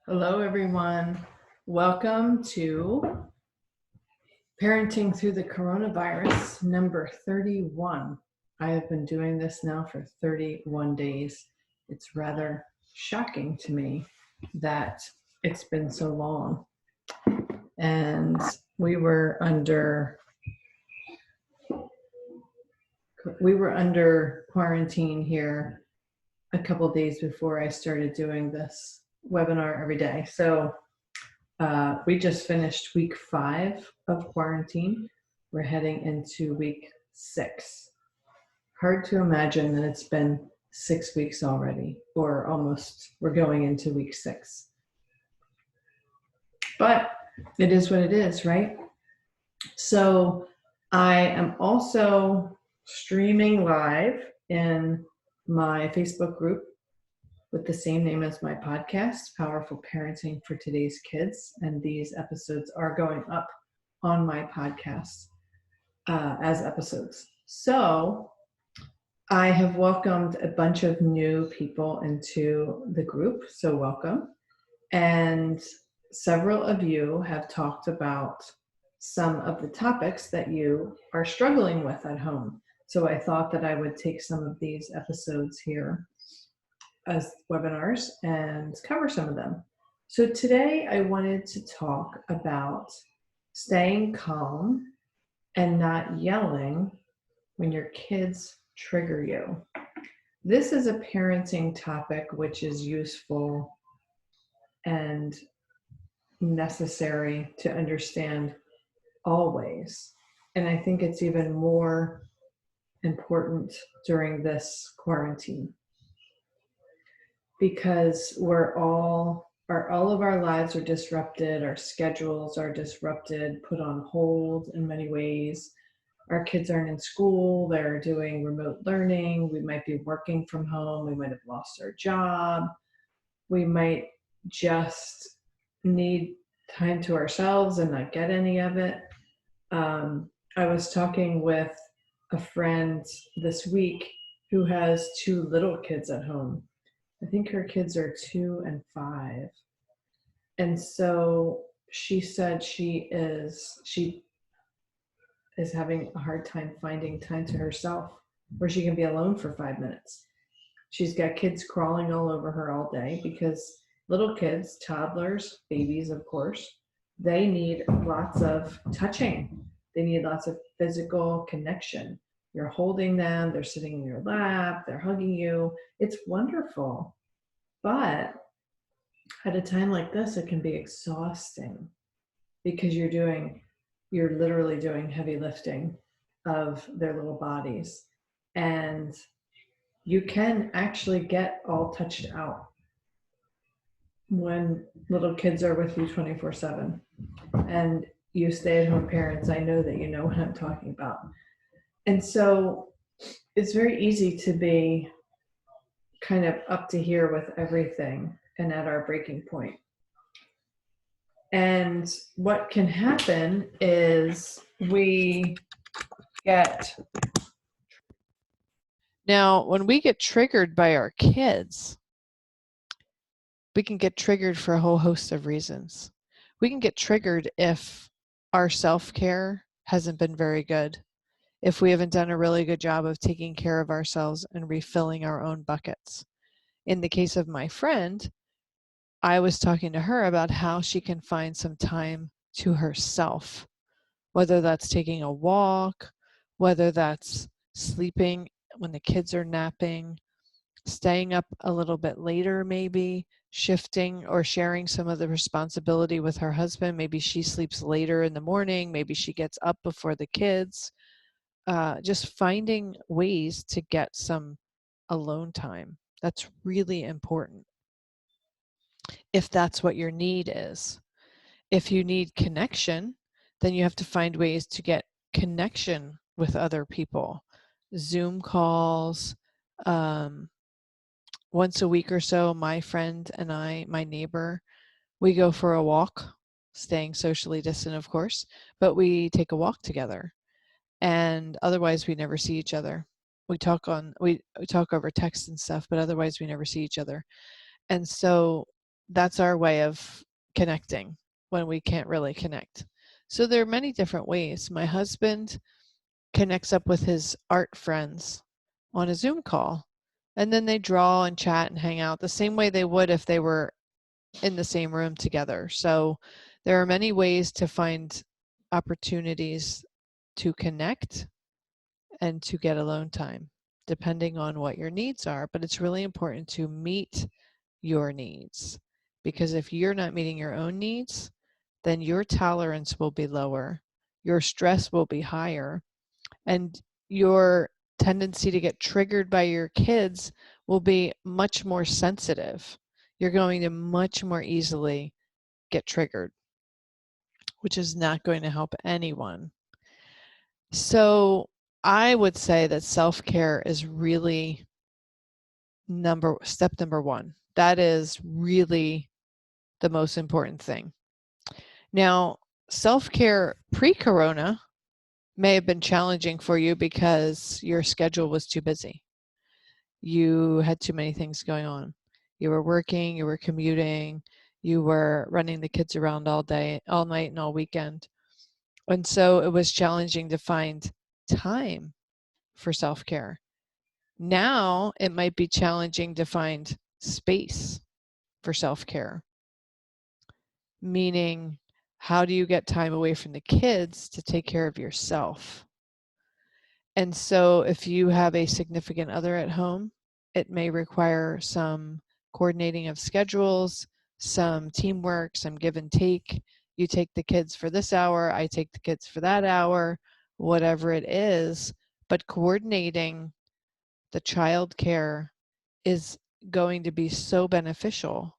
Hello, everyone. Welcome to Parenting Through the Coronavirus, number 31. I have been doing this now for 31 days. It's rather shocking to me that it's been so long. And we were under quarantine here a couple days before I started doing this webinar every day. So we just finished week 5 of quarantine. We're heading into week 6. Hard to imagine that it's been 6 weeks already, or almost, we're going into week 6. But it is what it is, right? So I am also streaming live in my Facebook group with the same name as my podcast, Powerful Parenting for Today's Kids. And these episodes are going up on my podcast as episodes. So I have welcomed a bunch of new people into the group. So welcome. And several of you have talked about some of the topics that you are struggling with at home. So I thought that I would take some of these episodes here as webinars and cover some of them. So today I wanted to talk about staying calm and not yelling when your kids trigger you. This is a parenting topic which is useful and necessary to understand always. And I think it's even more important during this quarantine, because all of our lives are disrupted, our schedules are disrupted, put on hold in many ways. Our kids aren't in school, they're doing remote learning, we might be working from home, we might have lost our job, we might just need time to ourselves and not get any of it. I was talking with a friend this week who has 2 little kids at home. I think her kids are 2 and 5. And so she said she is having a hard time finding time to herself where she can be alone for 5 minutes. She's got kids crawling all over her all day, because little kids, toddlers, babies, of course, they need lots of touching. They need lots of physical connection. You're holding them, they're sitting in your lap, they're hugging you. It's wonderful. But at a time like this, it can be exhausting, because you're literally doing heavy lifting of their little bodies. And you can actually get all touched out when little kids are with you 24/7. And you stay-at-home parents, I know that you know what I'm talking about. And so it's very easy to be kind of up to here with everything and at our breaking point. And what can happen is we get... Now, when we get triggered by our kids, we can get triggered for a whole host of reasons. We can get triggered if our self-care hasn't been very good, if we haven't done a really good job of taking care of ourselves and refilling our own buckets. In the case of my friend, I was talking to her about how she can find some time to herself, whether that's taking a walk, whether that's sleeping when the kids are napping, staying up a little bit later, maybe shifting or sharing some of the responsibility with her husband. Maybe she sleeps later in the morning, maybe she gets up before the kids. Just finding ways to get some alone time. That's really important if that's what your need is. If you need connection, then you have to find ways to get connection with other people. Zoom calls, once a week or so, my friend and I, my neighbor, we go for a walk, staying socially distant, of course, but we take a walk together. And otherwise, we never see each other. We talk over text and stuff, but otherwise, we never see each other. And so that's our way of connecting when we can't really connect. So there are many different ways. My husband connects up with his art friends on a Zoom call, and then they draw and chat and hang out the same way they would if they were in the same room together. So there are many ways to find opportunities to connect and to get alone time, depending on what your needs are. But it's really important to meet your needs, because if you're not meeting your own needs, then your tolerance will be lower, your stress will be higher, and your tendency to get triggered by your kids will be much more sensitive. You're going to much more easily get triggered, which is not going to help anyone. So I would say that self-care is really step number one. That is really the most important thing. Now, self-care pre-corona may have been challenging for you because your schedule was too busy. You had too many things going on. You were working, you were commuting, you were running the kids around all day, all night, and all weekend. And so it was challenging to find time for self-care. Now it might be challenging to find space for self-care, meaning how do you get time away from the kids to take care of yourself? And so if you have a significant other at home, it may require some coordinating of schedules, some teamwork, some give and take. You take the kids for this hour, I take the kids for that hour, whatever it is. But coordinating the child care is going to be so beneficial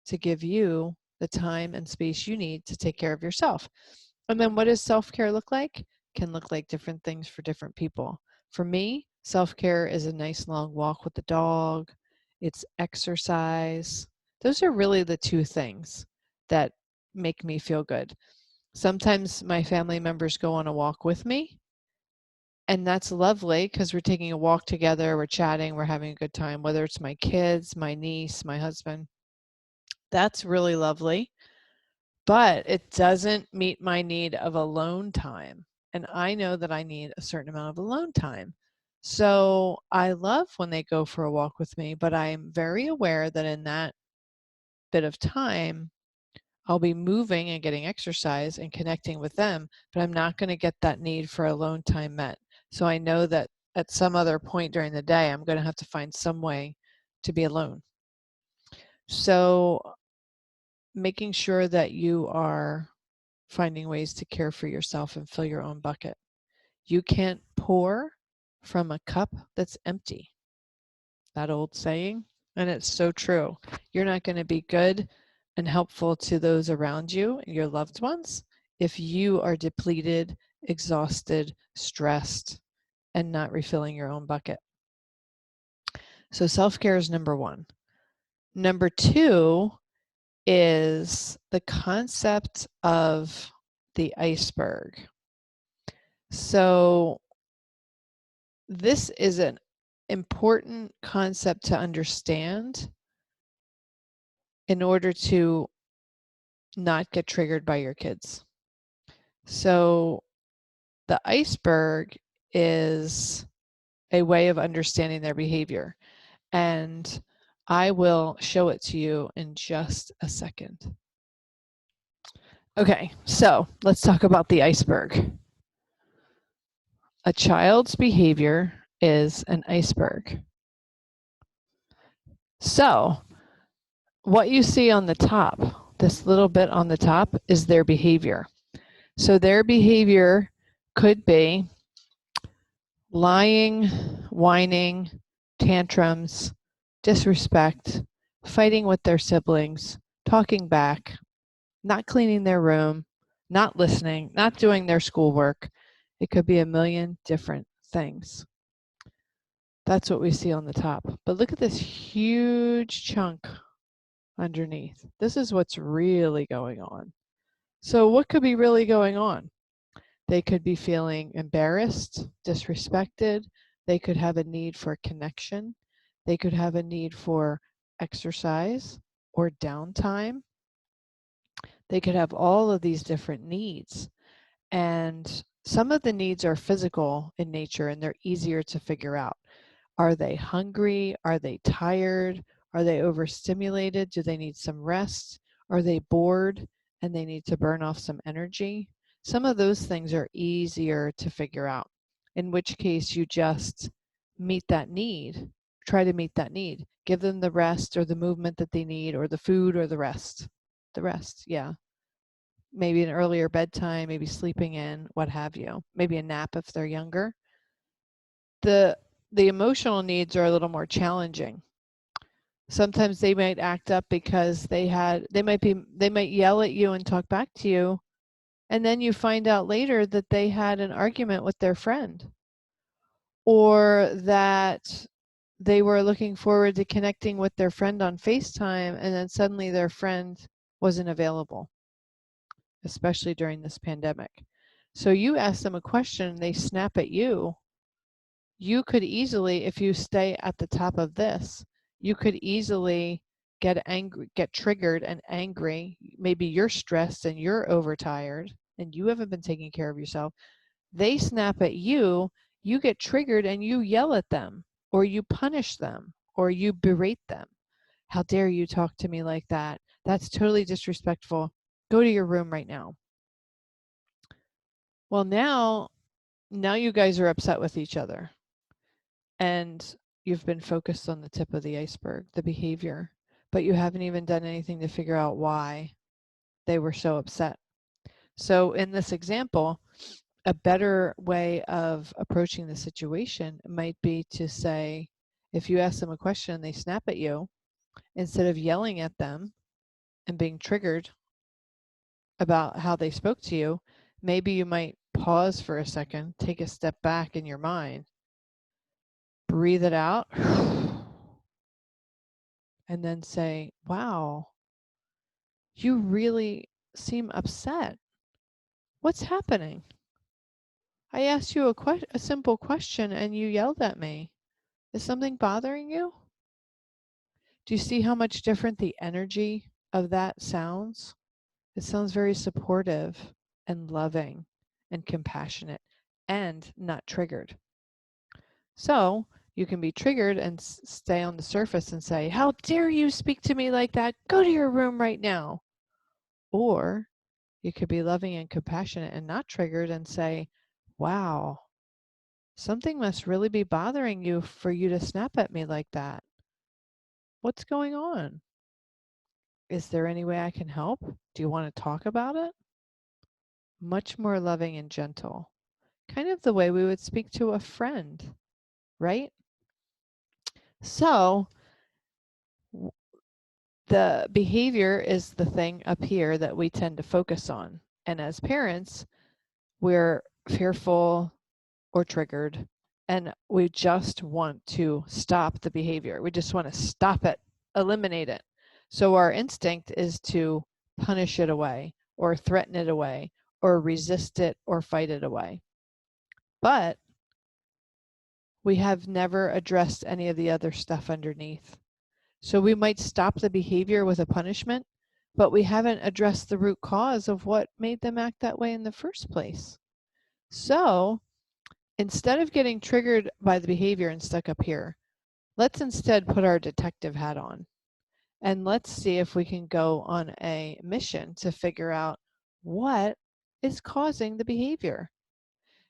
to give you the time and space you need to take care of yourself. And then what does self-care look like? Can look like different things for different people. For me, self-care is a nice long walk with the dog. It's exercise. Those are really the two things that make me feel good. Sometimes my family members go on a walk with me, and that's lovely because we're taking a walk together, we're chatting, we're having a good time, whether it's my kids, my niece, my husband. That's really lovely, but it doesn't meet my need of alone time. And I know that I need a certain amount of alone time. So I love when they go for a walk with me, but I'm very aware that in that bit of time, I'll be moving and getting exercise and connecting with them, but I'm not going to get that need for alone time met. So I know that at some other point during the day, I'm going to have to find some way to be alone. So making sure that you are finding ways to care for yourself and fill your own bucket. You can't pour from a cup that's empty. That old saying, and it's so true. You're not going to be good and helpful to those around you and your loved ones if you are depleted, exhausted, stressed, and not refilling your own bucket. So self-care is number one. Number two is the concept of the iceberg. So this is an important concept to understand in order to not get triggered by your kids. So the iceberg is a way of understanding their behavior, and I will show it to you in just a second. Okay, so let's talk about the iceberg. A child's behavior is an iceberg. So what you see on the top, this little bit on the top, is their behavior. So their behavior could be lying, whining, tantrums, disrespect, fighting with their siblings, talking back, not cleaning their room, not listening, not doing their schoolwork. It could be a million different things. That's what we see on the top. But look at this huge chunk underneath. This is what's really going on. So what could be really going on? They could be feeling embarrassed, disrespected. They could have a need for connection. They could have a need for exercise. or downtime. They could have all of these different needs. And some of the needs are physical in nature and they're easier to figure out. Are they hungry? Are they tired? Are they overstimulated? Do they need some rest? Are they bored and they need to burn off some energy? Some of those things are easier to figure out, in which case you just meet that need. Try to meet that need. Give them the rest or the movement that they need or the food or the rest. The rest, yeah. Maybe an earlier bedtime, maybe sleeping in, what have you. Maybe a nap if they're younger. The emotional needs are a little more challenging. Sometimes they might act up because they might yell at you and talk back to you, and then you find out later that they had an argument with their friend, or that they were looking forward to connecting with their friend on FaceTime and then suddenly their friend wasn't available, especially during this pandemic. So you ask them a question, they snap at you. You could easily, if you stay at the top of this, you could easily get angry, get triggered and angry. Maybe you're stressed and you're overtired and you haven't been taking care of yourself. They snap at you, you get triggered and you yell at them, or you punish them, or you berate them. How dare you talk to me like that? That's totally disrespectful. Go to your room right now. Well, now you guys are upset with each other. And you've been focused on the tip of the iceberg, the behavior, but you haven't even done anything to figure out why they were so upset. So in this example, a better way of approaching the situation might be to say, if you ask them a question and they snap at you, instead of yelling at them and being triggered about how they spoke to you, maybe you might pause for a second, take a step back in your mind, breathe it out, and then say, wow, you really seem upset. What's happening? I asked you a simple question and you yelled at me. Is something bothering you? Do you see how much different the energy of that sounds? It sounds very supportive and loving and compassionate and not triggered. So you can be triggered and stay on the surface and say, how dare you speak to me like that? Go to your room right now. Or you could be loving and compassionate and not triggered and say, wow, something must really be bothering you for you to snap at me like that. What's going on? Is there any way I can help? Do you want to talk about it? Much more loving and gentle. Kind of the way we would speak to a friend, right? So the behavior is the thing up here that we tend to focus on. And as parents, we're fearful or triggered, and we just want to stop the behavior. We just want to stop it, eliminate it. So our instinct is to punish it away or threaten it away or resist it or fight it away. But we have never addressed any of the other stuff underneath. So we might stop the behavior with a punishment, but we haven't addressed the root cause of what made them act that way in the first place. So instead of getting triggered by the behavior and stuck up here, let's instead put our detective hat on and let's see if we can go on a mission to figure out what is causing the behavior.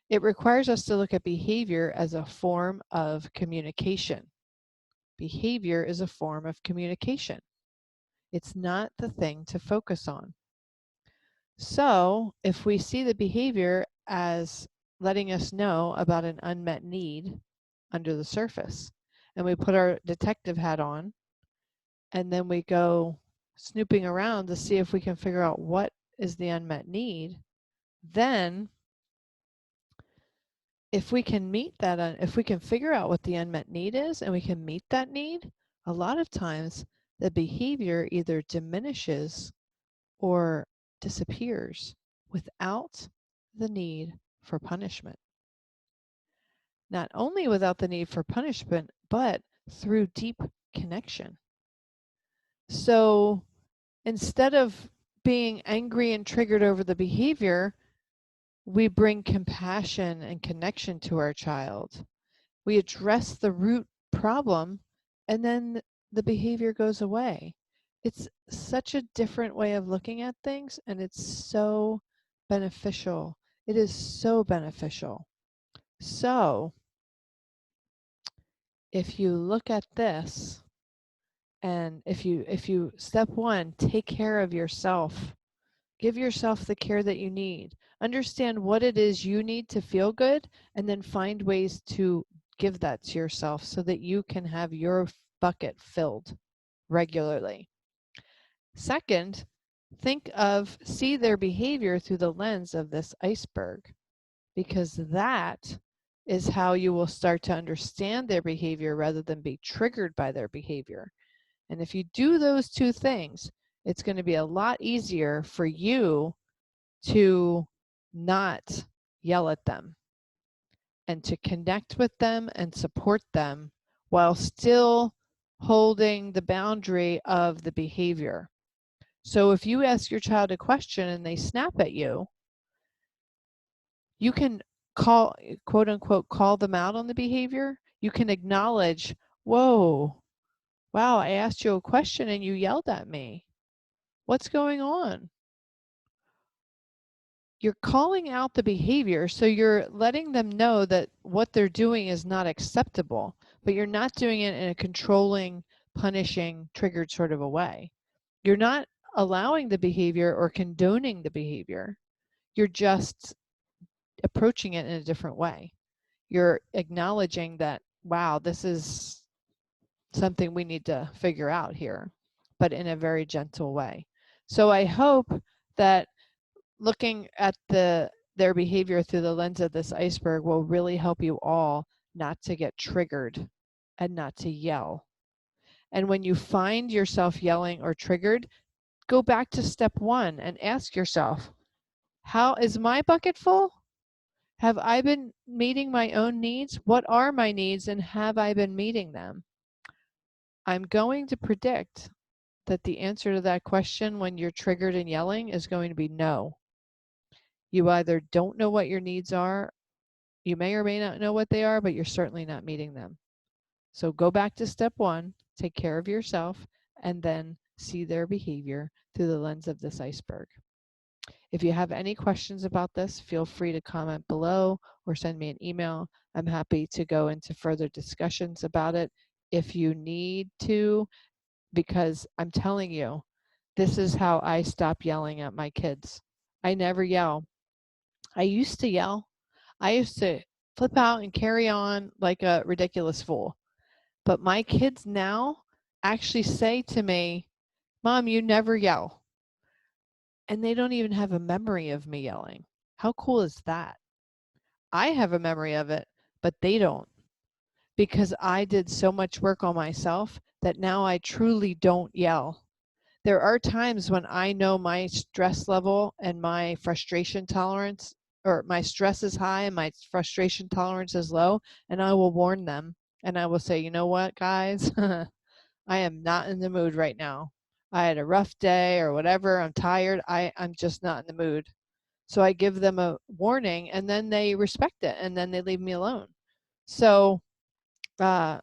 It requires us to look at behavior as a form of communication. Behavior is a form of communication. It's not the thing to focus on. So if we see the behavior as letting us know about an unmet need under the surface, and we put our detective hat on, and then we go snooping around to see if we can figure out what is the unmet need, then if we can meet that, if we can figure out what the unmet need is and we can meet that need, a lot of times the behavior either diminishes or disappears without the need for punishment. Not only without the need for punishment, but through deep connection. So instead of being angry and triggered over the behavior, we bring compassion and connection to our child. We address the root problem, and then the behavior goes away. It's such a different way of looking at things, and it's so beneficial. It is so beneficial. So if you look at this, and if you step one, take care of yourself. Give yourself the care that you need. Understand what it is you need to feel good, and then find ways to give that to yourself so that you can have your bucket filled regularly. Second, see their behavior through the lens of this iceberg, because that is how you will start to understand their behavior rather than be triggered by their behavior. And if you do those two things, it's going to be a lot easier for you to not yell at them and to connect with them and support them while still holding the boundary of the behavior. So if you ask your child a question and they snap at you, you can call, quote unquote, call them out on the behavior. You can acknowledge, whoa, wow, I asked you a question and you yelled at me. What's going on? You're calling out the behavior, so you're letting them know that what they're doing is not acceptable, but you're not doing it in a controlling, punishing, triggered sort of a way. You're not allowing the behavior or condoning the behavior. You're just approaching it in a different way. You're acknowledging that, wow, this is something we need to figure out here, but in a very gentle way. So I hope that looking at their behavior through the lens of this iceberg will really help you all not to get triggered and not to yell. And when you find yourself yelling or triggered, go back to step one and ask yourself, how is my bucket full? Have I been meeting my own needs? What are my needs, and have I been meeting them? I'm going to predict that the answer to that question when you're triggered and yelling is going to be no. You either don't know what your needs are, you may or may not know what they are, but you're certainly not meeting them. So go back to step one, take care of yourself, and then see their behavior through the lens of this iceberg. If you have any questions about this, feel free to comment below or send me an email. I'm happy to go into further discussions about it if you need to, because I'm telling you, this is how I stop yelling at my kids. I never yell. I used to yell. I used to flip out and carry on like a ridiculous fool. But my kids now actually say to me, Mom, you never yell. And they don't even have a memory of me yelling. How cool is that? I have a memory of it, but they don't, because I did so much work on myself that now I truly don't yell. There are times when I know my stress level and my frustration tolerance, or my stress is high and my frustration tolerance is low, and I will warn them and I will say, you know what, guys, I am not in the mood right now. I had a rough day or whatever. I'm tired. I'm just not in the mood. So I give them a warning, and then they respect it, and then they leave me alone. So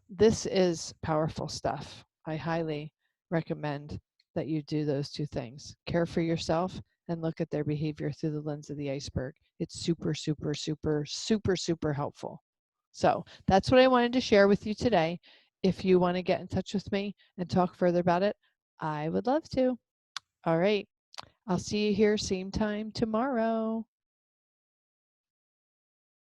this is powerful stuff. I highly recommend that you do those two things. Care for yourself and look at their behavior through the lens of the iceberg. It's super, super, super, super, super helpful. So that's what I wanted to share with you today. If you want to get in touch with me and talk further about it, I would love to. All right. I'll see you here same time tomorrow.